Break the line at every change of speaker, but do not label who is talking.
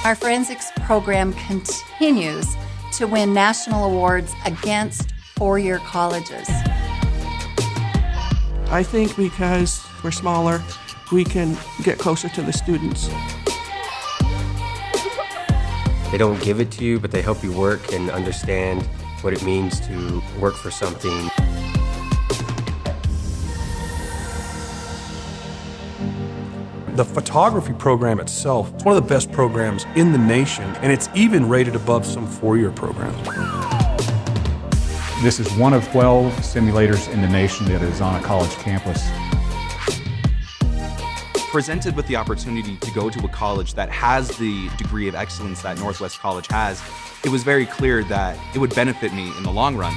Our forensics program continues to win national awards against four-year colleges.
I think because we're smaller, we can get closer to the students.
They don't give it to you, but they help you work and understand what it means to work for something.
The photography program itself is one of the best programs in the nation, and it's even rated above some four-year programs.
This is one of 12 simulators in the nation that is on a college campus.
Presented with the opportunity to go to a college that has the degree of excellence that Northwest College has, it was very clear that it would benefit me in the long run.